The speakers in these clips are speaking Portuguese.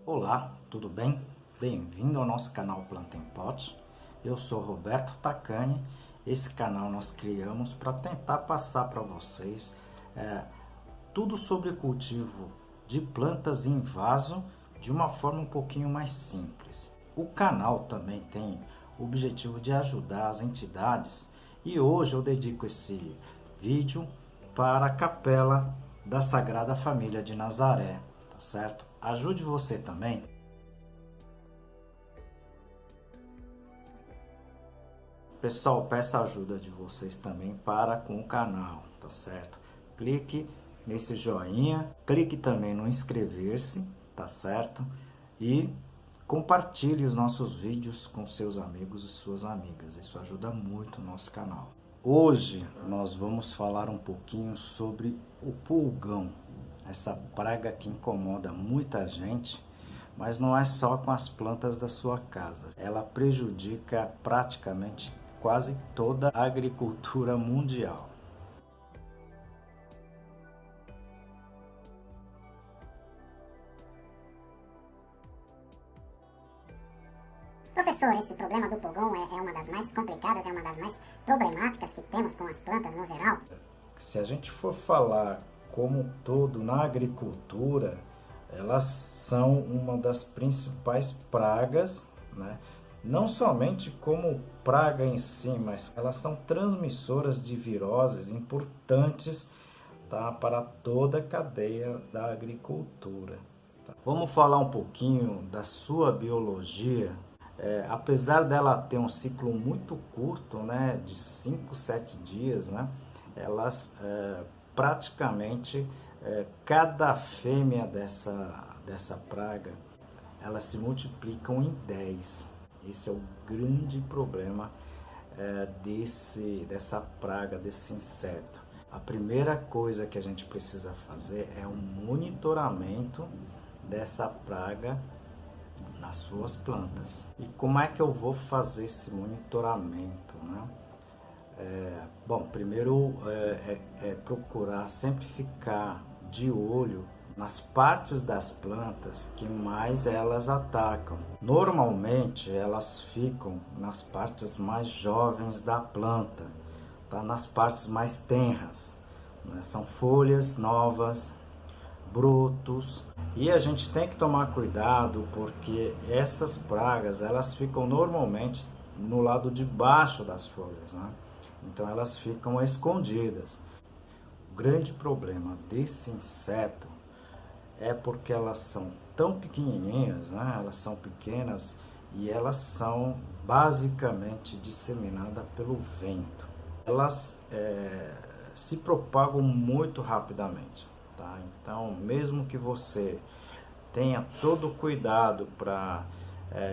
Olá, tudo bem? Bem-vindo ao nosso canal Planta em Pote. Eu sou Roberto Tacani. Esse canal nós criamos para tentar passar para vocês tudo sobre cultivo de plantas em vaso de uma forma um pouquinho mais simples. O canal também tem o objetivo de ajudar as entidades e hoje eu dedico esse vídeo para a Capela da Sagrada Família de Nazaré, tá certo? Ajude você também. Pessoal, peço a ajuda de vocês também para com o canal, tá certo? Clique nesse joinha, clique também no inscrever-se, tá certo? E compartilhe os nossos vídeos com seus amigos e suas amigas. Isso ajuda muito o nosso canal. Hoje nós vamos falar um pouquinho sobre o pulgão. Essa praga que incomoda muita gente, mas não é só com as plantas da sua casa. Ela prejudica praticamente quase toda a agricultura mundial. Professor, esse problema do pulgão é uma das mais complicadas, é uma das mais problemáticas que temos com as plantas no geral? Se a gente for falar como um todo na agricultura, elas são uma das principais pragas, né? Não somente como praga em si, mas elas são transmissoras de viroses importantes, tá, para toda a cadeia da agricultura. Tá? Vamos falar um pouquinho da sua biologia. Apesar dela ter um ciclo muito curto, né, de 5, 7 dias, né, elas praticamente, cada fêmea dessa praga, elas se multiplicam em 10. Esse é o grande problema dessa praga, desse inseto. A primeira coisa que a gente precisa fazer é um monitoramento dessa praga nas suas plantas. E como é que eu vou fazer esse monitoramento, né? Bom, primeiro procurar sempre ficar de olho nas partes das plantas que mais elas atacam. Normalmente elas ficam nas partes mais jovens da planta, tá? Nas partes mais tenras, né? São folhas novas, brotos, e a gente tem que tomar cuidado porque essas pragas elas ficam normalmente no lado de baixo das folhas, né? Então elas ficam escondidas. O grande problema desse inseto é porque elas são tão pequenininhas, né? Elas são pequenas e elas são basicamente disseminadas pelo vento. Elas se propagam muito rapidamente. Tá? Então, mesmo que você tenha todo o cuidado para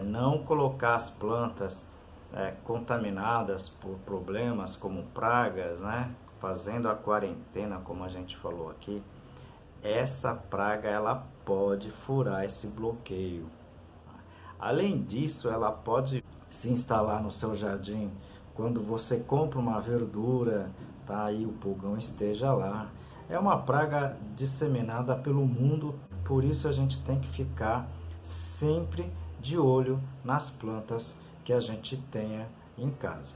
não colocar as plantas contaminadas por problemas como pragas, né? Fazendo a quarentena, como a gente falou aqui, essa praga ela pode furar esse bloqueio. Além disso, ela pode se instalar no seu jardim quando você compra uma verdura, tá? E o pulgão esteja lá. É uma praga disseminada pelo mundo, por isso a gente tem que ficar sempre de olho nas plantas que a gente tenha em casa.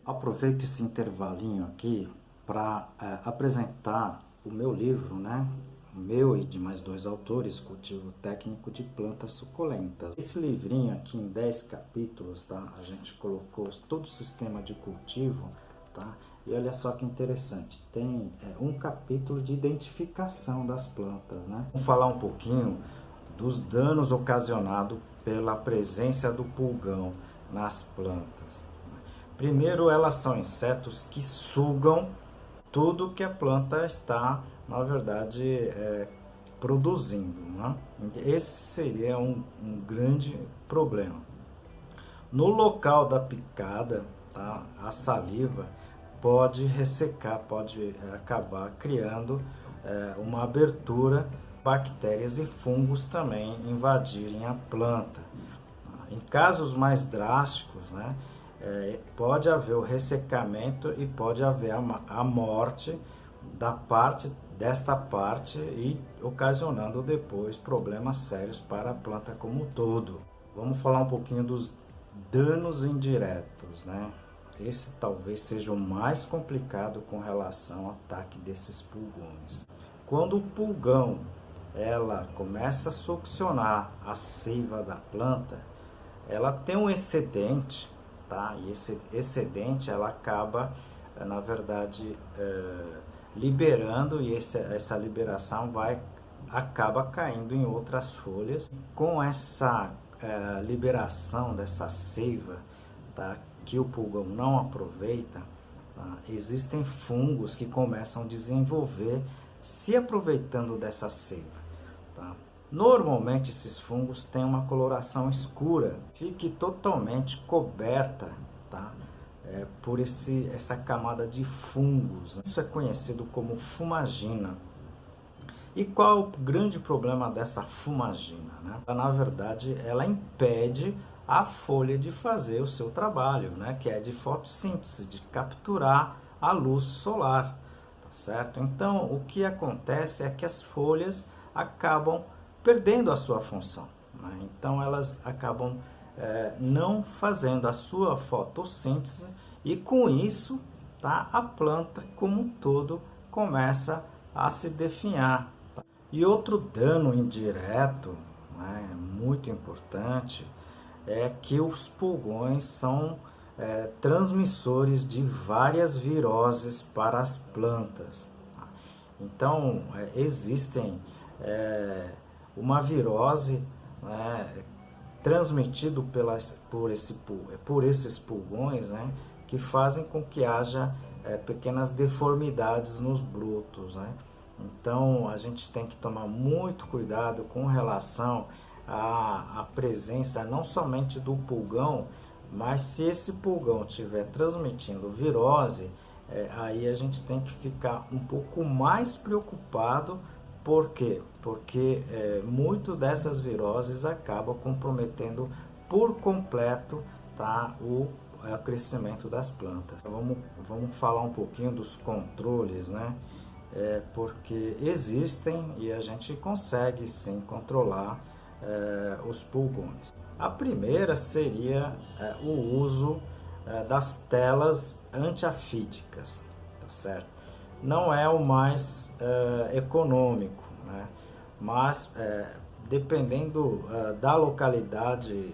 Aproveito esse intervalinho aqui para apresentar o meu livro, né? O meu e de mais 2 autores, Cultivo Técnico de Plantas Suculentas. Esse livrinho aqui em 10 capítulos, tá? A gente colocou todo o sistema de cultivo, tá? E olha só que interessante, tem um capítulo de identificação das plantas, né? Vamos falar um pouquinho dos danos ocasionados pela presença do pulgão nas plantas. Primeiro, elas são insetos que sugam tudo que a planta está, na verdade, produzindo, né? Esse seria um grande problema. No local da picada, tá? A saliva pode ressecar, pode acabar criando uma abertura, bactérias e fungos também invadirem a planta. Em casos mais drásticos, né, pode haver o ressecamento e pode haver a morte desta parte e ocasionando depois problemas sérios para a planta como um todo. Vamos falar um pouquinho dos danos indiretos, né? Esse talvez seja o mais complicado com relação ao ataque desses pulgões. Quando o pulgão ela começa a succionar a seiva da planta, ela tem um excedente, tá? E esse excedente ela acaba, na verdade, liberando, e essa liberação acaba caindo em outras folhas. Com essa liberação dessa seiva, tá, que o pulgão não aproveita, tá, existem fungos que começam a desenvolver se aproveitando dessa seiva. Tá? Normalmente esses fungos têm uma coloração escura, fique totalmente coberta, tá? Por essa camada de fungos. Isso é conhecido como fumagina. E qual é o grande problema dessa fumagina, né? Na verdade, ela impede a folha de fazer o seu trabalho, né? Que é de fotossíntese, de capturar a luz solar, tá certo? Então, o que acontece é que as folhas acabam perdendo a sua função, né? Então, elas acabam não fazendo a sua fotossíntese e, com isso, tá? A planta como um todo começa a se definhar. E outro dano indireto, né, muito importante, é que os pulgões são transmissores de várias viroses para as plantas. Então, existem uma virose, né, transmitido por esses pulgões, né, que fazem com que haja pequenas deformidades nos brotos, né? Então, a gente tem que tomar muito cuidado com relação à presença não somente do pulgão, mas se esse pulgão estiver transmitindo virose, aí a gente tem que ficar um pouco mais preocupado. Por quê? Porque muito dessas viroses acabam comprometendo por completo, tá, o crescimento das plantas. Vamos falar um pouquinho dos controles, né? Porque existem e a gente consegue sim controlar os pulgões. A primeira seria o uso das telas antiafídicas, tá certo? Não é o mais econômico, né? Mas dependendo da localidade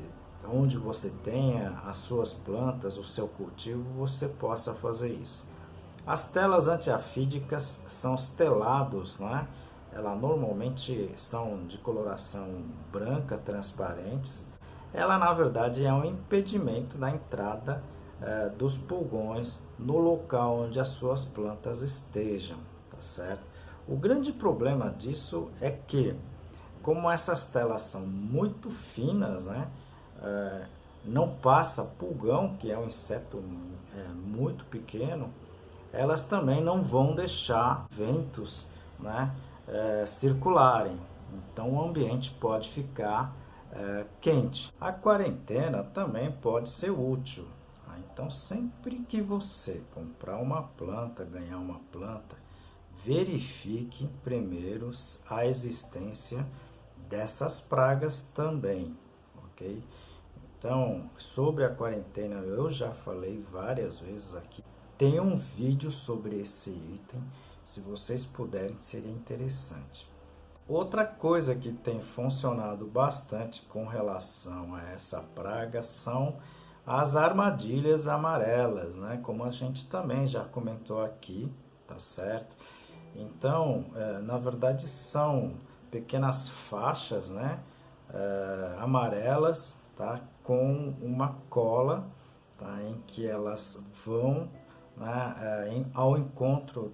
onde você tenha as suas plantas, o seu cultivo, você possa fazer isso. As telas antiafídicas são os telados, né? Elas normalmente são de coloração branca, transparentes. Ela, na verdade, é um impedimento da entrada dos pulgões no local onde as suas plantas estejam, tá certo? O grande problema disso é que, como essas telas são muito finas, né? Não passa pulgão, que é um inseto muito pequeno, elas também não vão deixar ventos, né, circularem. Então o ambiente pode ficar quente. A quarentena também pode ser útil. Tá? Então sempre que você comprar uma planta, ganhar uma planta, verifique primeiro a existência dessas pragas também, ok? Então, sobre a quarentena, eu já falei várias vezes aqui. Tem um vídeo sobre esse item, se vocês puderem, seria interessante. Outra coisa que tem funcionado bastante com relação a essa praga são as armadilhas amarelas, né? Como a gente também já comentou aqui, tá certo? Então, na verdade, são pequenas faixas, né? Amarelas, tá? Com uma cola, tá? Em que elas vão, né, ao encontro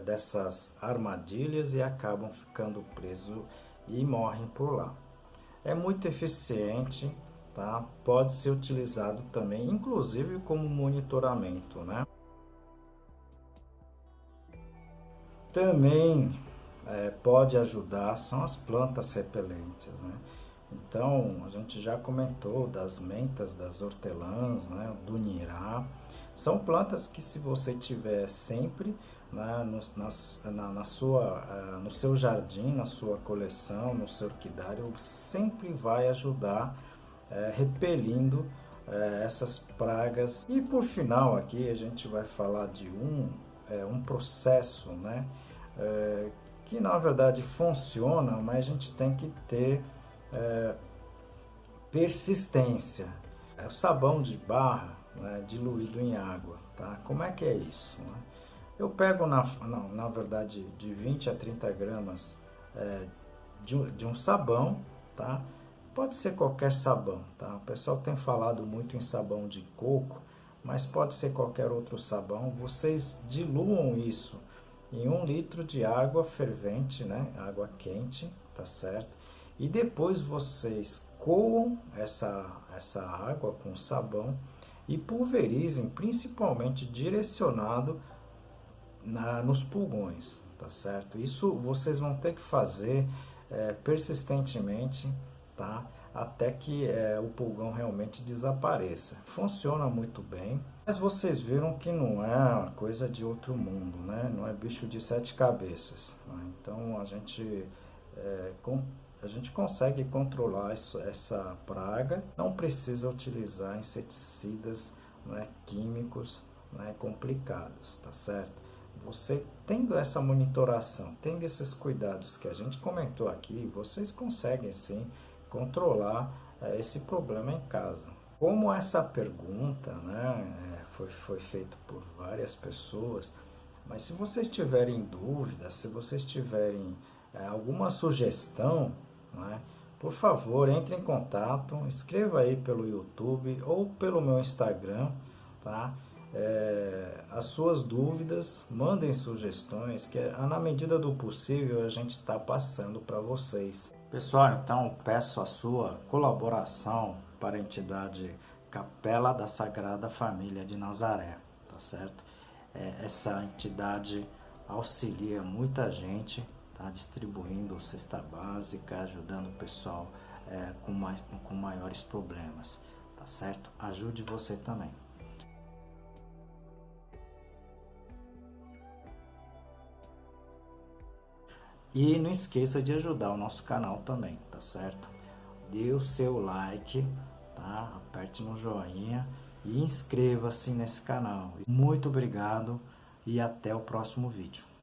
dessas armadilhas e acabam ficando presos e morrem por lá. É muito eficiente, tá? Pode ser utilizado também, inclusive como monitoramento, né? Também pode ajudar são as plantas repelentes, né? Então, a gente já comentou das mentas, das hortelãs, né? Do nirá. São plantas que, se você tiver sempre né, no seu jardim, na sua coleção, no seu orquidário, sempre vai ajudar repelindo essas pragas. E por final aqui a gente vai falar de um processo, né, que na verdade funciona, mas a gente tem que ter persistência. É o sabão de barra, né, diluído em água, tá? Como é que é isso, né? Eu pego na verdade de 20 a 30 gramas de um sabão, tá? Pode ser qualquer sabão, tá? O pessoal tem falado muito em sabão de coco, mas pode ser qualquer outro sabão. Vocês diluam isso em 1 litro de água fervente, né? Água quente, tá certo? E depois vocês coam essa água com sabão e pulverizem, principalmente direcionado nos pulgões, tá certo? Isso vocês vão ter que fazer persistentemente, tá? Até que o pulgão realmente desapareça. Funciona muito bem, mas vocês viram que não é uma coisa de outro mundo, né? Não é bicho de 7 cabeças, né? Então a gente consegue controlar essa praga, não precisa utilizar inseticidas, né, químicos, né, complicados, tá certo? Você tendo essa monitoração, tendo esses cuidados que a gente comentou aqui, vocês conseguem sim controlar esse problema em casa. Como essa pergunta, né, foi feita por várias pessoas, mas se vocês tiverem dúvidas, se vocês tiverem alguma sugestão, né, por favor, entre em contato, escreva aí pelo YouTube ou pelo meu Instagram, tá? As suas dúvidas, mandem sugestões, que na medida do possível a gente está passando para vocês. Pessoal, então peço a sua colaboração para a entidade Capela da Sagrada Família de Nazaré, tá certo? Essa entidade auxilia muita gente, tá distribuindo cesta básica, ajudando o pessoal com maiores problemas, tá certo? Ajude você também. E não esqueça de ajudar o nosso canal também, tá certo? Dê o seu like, tá? Aperte no joinha e inscreva-se nesse canal. Muito obrigado e até o próximo vídeo.